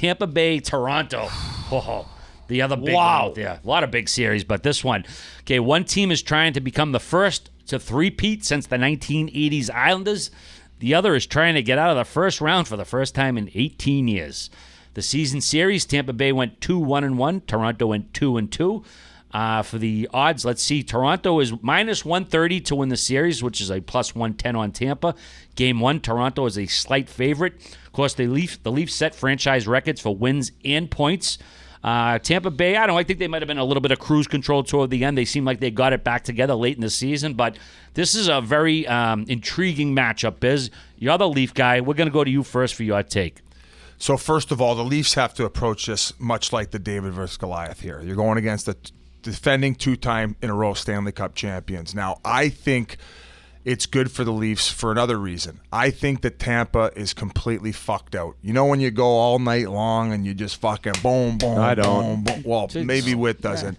Tampa Bay, Toronto. Oh, the other big one out there. A lot of big series, but this one. Okay, one team is trying to become the first to three-peat since the 1980s Islanders. The other is trying to get out of the first round for the first time in 18 years. The season series, Tampa Bay went 2-1-1. Toronto went 2-2. For the odds, let's see. Toronto is minus 130 to win the series, which is a plus 110 on Tampa. Game 1, Toronto is a slight favorite. Of course, the Leafs set franchise records for wins and points. Tampa Bay, I think they might have been a little bit of cruise control toward the end. They seemed like they got it back together late in the season, but this is a very intriguing matchup, Biz. You're the Leaf guy. We're going to go to you first for your take. So first of all, the Leafs have to approach this much like the David versus Goliath here. You're going against the defending two-time in a row Stanley Cup champions. Now, I think it's good for the Leafs for another reason. I think that Tampa is completely fucked out. You know when you go all night long and you just fucking boom, boom, I boom, don't. boom. Well, maybe Witt doesn't.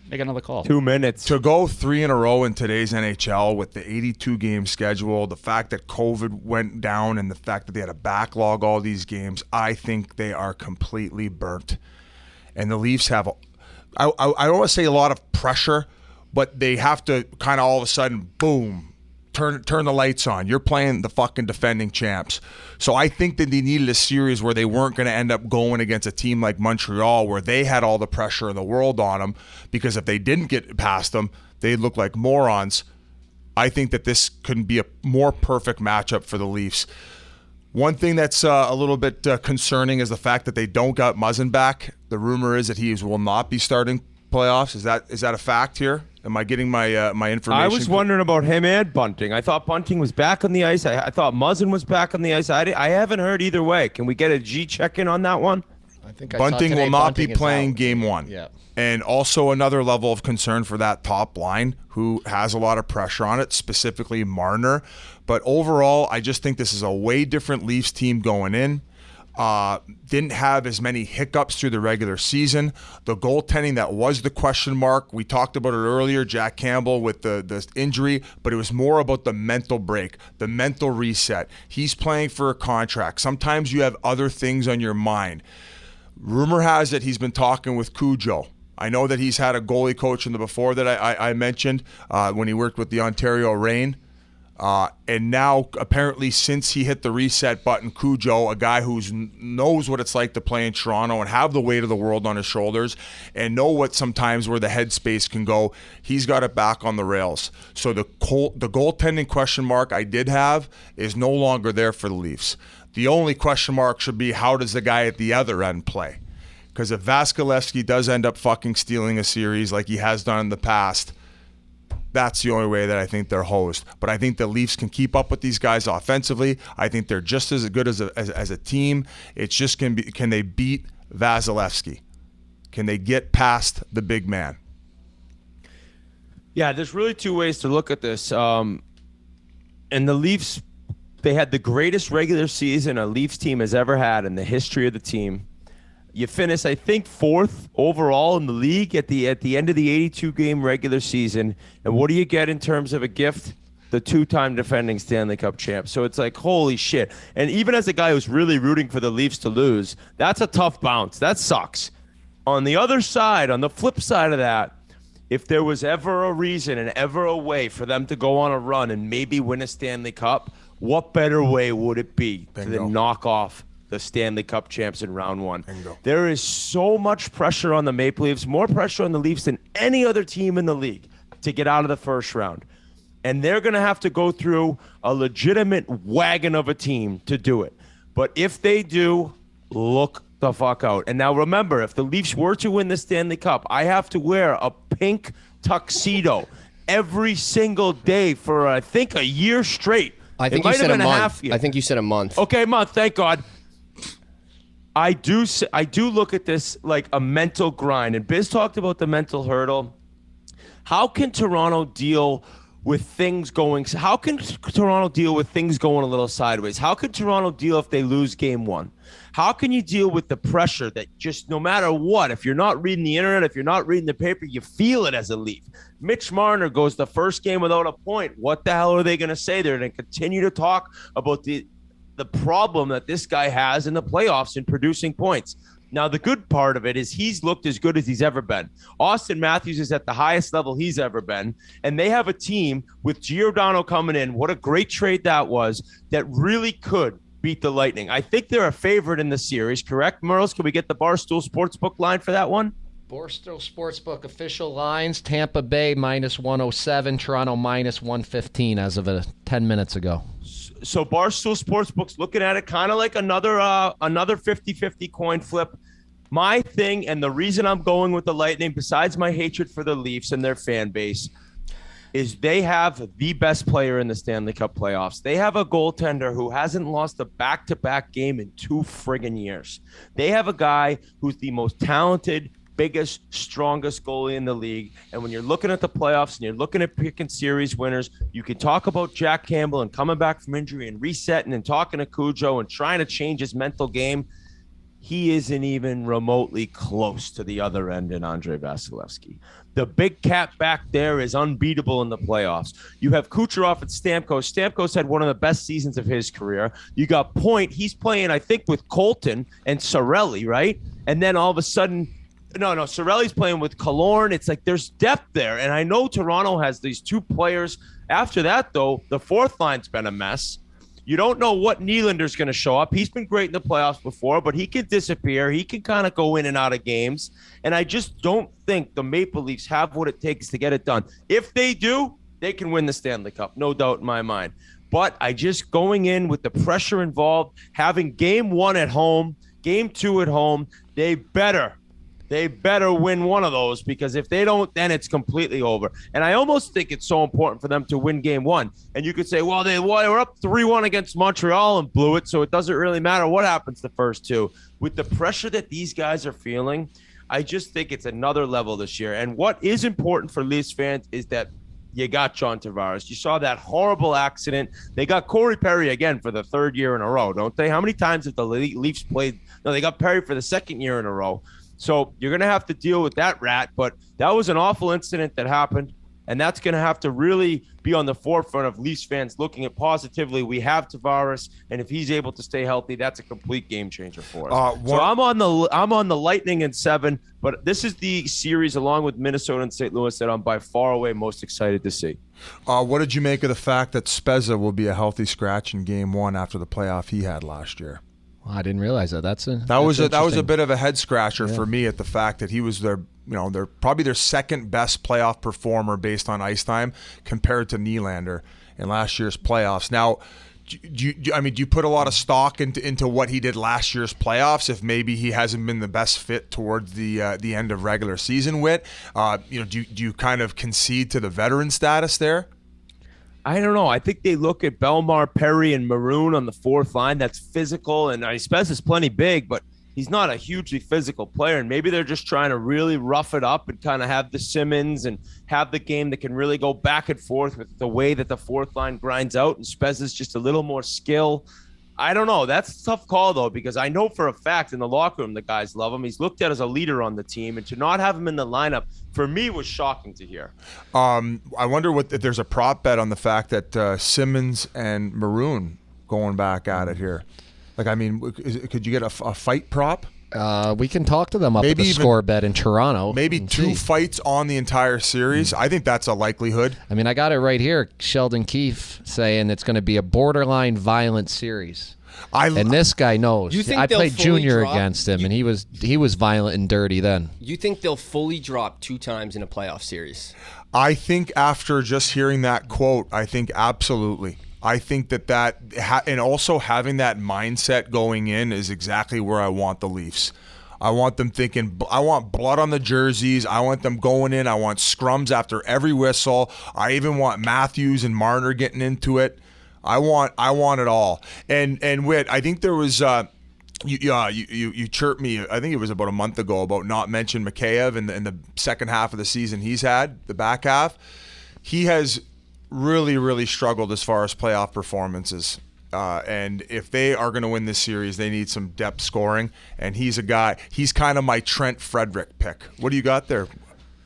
Make another call. 2 minutes. To go 3 in a row in today's NHL with the 82-game schedule, the fact that COVID went down and the fact that they had a backlog all these games, I think they are completely burnt. And the Leafs have, I don't want to say a lot of pressure, but they have to kind of all of a sudden, boom, turn the lights on. You're playing the fucking defending champs. So I think that they needed a series where they weren't going to end up going against a team like Montreal where they had all the pressure in the world on them, because if they didn't get past them, they'd look like morons. I think that this couldn't be a more perfect matchup for the Leafs. One thing that's a little bit concerning is the fact that they don't got Muzzin back. The rumor is that he will not be starting playoffs. Is that a fact here? Am I getting my my information? I was wondering about him and Bunting. I thought Bunting was back on the ice. I thought Muzzin was back on the ice. I haven't heard either way. Can we get a G check-in on that one? I think Bunting will not be playing game 1. Yeah. And also another level of concern for that top line who has a lot of pressure on it, specifically Marner. But overall, I just think this is a way different Leafs team going in. Didn't have as many hiccups through the regular season. The goaltending, that was the question mark. We talked about it earlier, Jack Campbell with the injury, but it was more about the mental break, the mental reset. He's playing for a contract. Sometimes you have other things on your mind. Rumor has it he's been talking with Cujo. I know that he's had a goalie coach in the before that I mentioned when he worked with the Ontario Reign. And now, apparently, since he hit the reset button, Cujo, a guy who knows what it's like to play in Toronto and have the weight of the world on his shoulders and know what sometimes where the headspace can go, he's got it back on the rails. So the goaltending question mark I did have is no longer there for the Leafs. The only question mark should be, how does the guy at the other end play? Because if Vasilevsky does end up fucking stealing a series like he has done in the past, that's the only way that I think they're hosed. But I think the Leafs can keep up with these guys offensively. I think they're just as good as a team. It's just can they beat Vasilevsky? Can they get past the big man? Yeah, there's really two ways to look at this. And the Leafs, they had the greatest regular season a Leafs team has ever had in the history of the team. You finish, I think, 4th overall in the league at the end of the 82-game regular season. And what do you get in terms of a gift? The 2-time defending Stanley Cup champ. So it's like, holy shit. And even as a guy who's really rooting for the Leafs to lose, that's a tough bounce. That sucks. On the other side, on the flip side of that, if there was ever a reason and ever a way for them to go on a run and maybe win a Stanley Cup, what better way would it be to knock off the Stanley Cup champs in round 1? Bingo. There is so much pressure on the Maple Leafs, more pressure on the Leafs than any other team in the league to get out of the first round. And they're going to have to go through a legitimate wagon of a team to do it. But if they do, look the fuck out. And now remember, if the Leafs were to win the Stanley Cup, I have to wear a pink tuxedo every single day for, I think, a year straight. I think you said a month. I think you said a month. Okay, a month. Thank God. I do look at this like a mental grind. And Biz talked about the mental hurdle. How can Toronto deal with things going? How can Toronto deal with things going a little sideways? How can Toronto deal if they lose game 1? How can you deal with the pressure that just no matter what, if you're not reading the internet, if you're not reading the paper, you feel it as a Leaf? Mitch Marner goes the first game without a point. What the hell are they going to say? They're going to continue to talk about the the problem that this guy has in the playoffs in producing points. Now, the good part of it is he's looked as good as he's ever been. Austin Matthews is at the highest level he's ever been, and they have a team with Giordano coming in. What a great trade that was, that really could beat the Lightning. I think they're a favorite in the series, correct, Merles? Can we get the Barstool Sportsbook line for that one? Barstool Sportsbook official lines, Tampa Bay -107, Toronto -115 as of 10 minutes ago. So Barstool Sportsbook's looking at it kind of like another 50-50 coin flip. My thing, and the reason I'm going with the Lightning, besides my hatred for the Leafs and their fan base, is they have the best player in the Stanley Cup playoffs. They have a goaltender who hasn't lost a back-to-back game in 2 friggin' years. They have a guy who's the most talented, biggest, strongest goalie in the league. And when you're looking at the playoffs and you're looking at picking series winners, you can talk about Jack Campbell and coming back from injury and resetting and talking to Cujo and trying to change his mental game. He isn't even remotely close to the other end in Andrei Vasilevsky. The big cat back there is unbeatable in the playoffs. You have Kucherov and Stamkos. Stamkos had one of the best seasons of his career. You got Point. He's playing, I think, with Colton and Cirelli, right? And then all of a sudden, No, Cirelli's playing with Killorn. It's like there's depth there. And I know Toronto has these 2 players. After that, though, the fourth line's been a mess. You don't know what Nylander's going to show up. He's been great in the playoffs before, but he can disappear. He can kind of go in and out of games. And I just don't think the Maple Leafs have what it takes to get it done. If they do, they can win the Stanley Cup. No doubt in my mind. But I just going in with the pressure involved, having game 1 at home, game 2 at home, they better win one of those, because if they don't, then it's completely over. And I almost think it's so important for them to win game 1. And you could say, well, they were up 3-1 against Montreal and blew it, so it doesn't really matter what happens the first 2. With the pressure that these guys are feeling, I just think it's another level this year. And what is important for Leafs fans is that you got John Tavares. You saw that horrible accident. They got Corey Perry again for the 3rd year in a row, don't they? How many times have the Leafs played? No, they got Perry for the 2nd year in a row. So you're going to have to deal with that rat, but that was an awful incident that happened, and that's going to have to really be on the forefront of Leafs fans looking at positively. We have Tavares, and if he's able to stay healthy, that's a complete game changer for us. So I'm on the Lightning in 7, but this is the series along with Minnesota and St. Louis that I'm by far away most excited to see. What did you make of the fact that Spezza will be a healthy scratch in game 1 after the playoff he had last year? Well, I didn't realize that. That was a bit of a head scratcher for me at the fact that he was their probably their 2nd best playoff performer based on ice time compared to Nylander in last year's playoffs. Now, do you put a lot of stock into what he did last year's playoffs? If maybe he hasn't been the best fit towards the end of regular season with, do you kind of concede to the veteran status there? I don't know. I think they look at Belmar, Perry, and Maroon on the 4th line. That's physical, and Spezza's plenty big, but he's not a hugely physical player. And maybe they're just trying to really rough it up and kind of have the Simmons and have the game that can really go back and forth with the way that the 4th line grinds out. And Spezza's just a little more skill. I don't know. That's a tough call, though, because I know for a fact in the locker room the guys love him. He's looked at as a leader on the team, and to not have him in the lineup, for me, was shocking to hear. I wonder if there's a prop bet on the fact that Simmons and Maroon going back at it here. Like, I mean, could you get a fight prop? We can talk to them up at the score bet in Toronto. Maybe 2 fights on the entire series. I think that's a likelihood. I mean, I got it right here. Sheldon Keefe saying it's going to be a borderline violent series. And this guy knows. I played junior against him, and he was violent and dirty then. You think they'll fully drop 2 times in a playoff series? I think after just hearing that quote, I think absolutely. I think that and also having that mindset going in is exactly where I want the Leafs. I want them thinking, I want blood on the jerseys. I want them going in. I want scrums after every whistle. I even want Matthews and Marner getting into it. I want it all. And Whit, I think there was you chirped me. I think it was about a month ago about not mentioning Mikheyev in the second half of the season he's had, the back half. He has really, really struggled as far as playoff performances. And if they are going to win this series, they need some depth scoring. And he's kind of my Trent Frederick pick. What do you got there?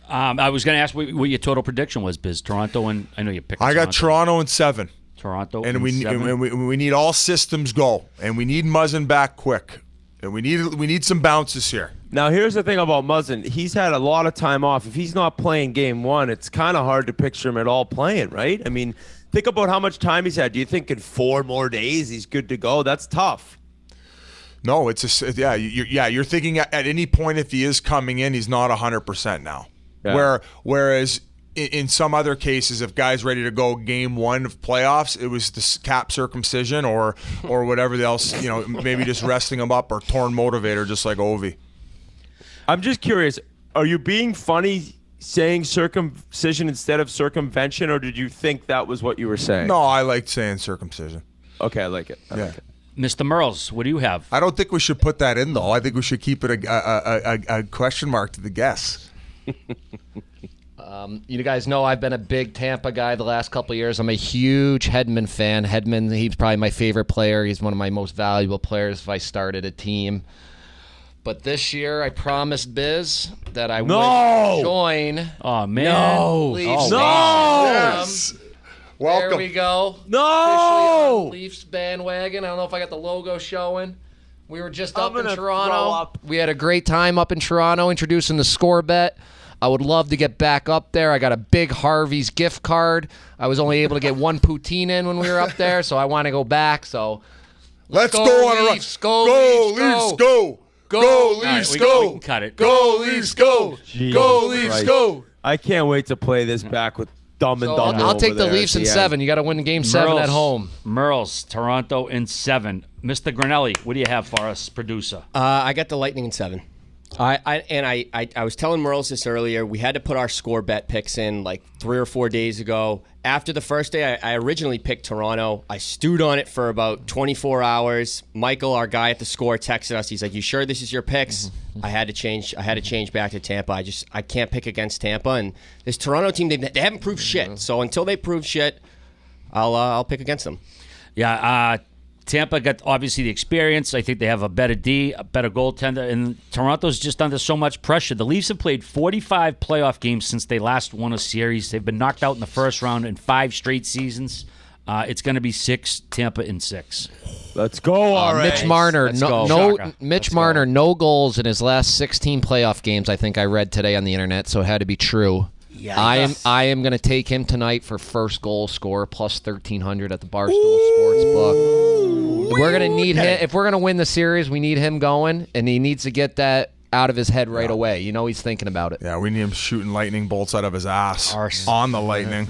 I was going to ask what your total prediction was, Biz. Toronto, and I know you picked Toronto. I got Toronto in 7. Toronto and in we 7. we need all systems go, and we need Muzzin back quick, and we need some bounces here. Now, here's the thing about Muzzin. He's had a lot of time off. If he's not playing game one, it's kind of hard to picture him at all playing, right? I mean, think about how much time he's had. Do you think in 4 more days he's good to go? That's tough. No, you're thinking at any point if he is coming in, he's not 100% now. Yeah. Whereas in some other cases, if guys ready to go game one of playoffs, it was the cap circumcision or whatever else, maybe just resting him up or torn motivator, just like Ovi. I'm just curious, are you being funny saying circumcision instead of circumvention, or did you think that was what you were saying? No, I like saying circumcision. Okay, I like it. I like it. Mr. Merles, what do you have? I don't think we should put that in, though. I think we should keep it a question mark to the guess. You guys know I've been a big Tampa guy the last couple of years. I'm a huge Hedman fan. Hedman, he's probably my favorite player. He's one of my most valuable players if I started a team. But this year, I promised Biz that I would join. Oh, man. No. Leafs. Yes. Welcome. There we go. No. Officially on the Leafs bandwagon. I don't know if I got the logo showing. We were just up in Toronto. We had a great time up in Toronto introducing the score bet. I would love to get back up there. I got a big Harvey's gift card. I was only able to get 1 poutine in when we were up there, so I want to go back. So let's go on a run. Go, Leafs, go. Go, Leafs, go. We can cut it. Go, Leafs, go. Go, Leafs, go. I can't wait to play this back with Dumb and Dumb. I'll take the Leafs in 7. You got to win game 7 at home. Merles, Toronto in 7. Mr. Grinelli, what do you have for us, producer? I got the Lightning in 7. I was telling Merles this earlier. We had to put our score bet picks in like 3 or 4 days ago. After the first day, I originally picked Toronto. I stewed on it for about 24 hours. Michael, our guy at the score, texted us. He's like, "You sure this is your picks?" I had to change back to Tampa. I can't pick against Tampa. And this Toronto team, they haven't proved shit. So until they prove shit, I'll pick against them. Yeah. Tampa got obviously the experience. I think they have a better D, a better goaltender, and Toronto's just under so much pressure. The Leafs have played 45 playoff games since they last won a series. They've been knocked out in the first round in 5 straight seasons. It's going to be 6, Tampa in 6. Let's go, all right. Mitch Marner, Marner, no goals in his last 16 playoff games, I think I read today on the internet, so it had to be true. Yes. I am going to take him tonight for first goal scorer plus 1,300 at the Barstool Sports book. We're going to need him. If we're going to win the series, we need him going, and he needs to get that out of his head right away. He's thinking about it. Yeah, we need him shooting lightning bolts out of his ass on the Lightning.